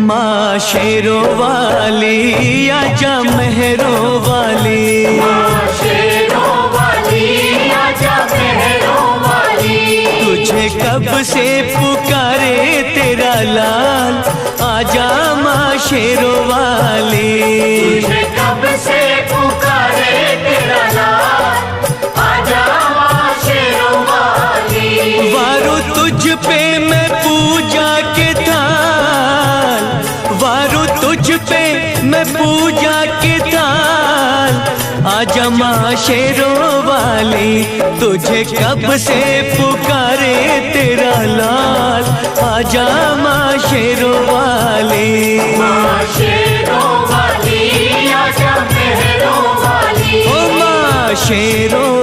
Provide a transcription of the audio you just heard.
माँ शेरों वाली आजा मेहरों वाली, माँ शेरों वाली आजा मेहरों वाली। तुझे कब से पुकारे तेरा लाल, आजा माँ शेरों वाली। तुझे कब से पुकारे तेरा लाल, आजा माँ शेरों वाली। वारो तुझ पे मैं पूजा के थाल, वारो तुझ पे मैं पूजा के थाल, आजा माँ शेरों वाली। तुझे कब से पुकारे तेरा लाल, आजा माँ शेरों वाली। माँ शेरों वाली आजा मेहरों वाली। ओ माँ शेरों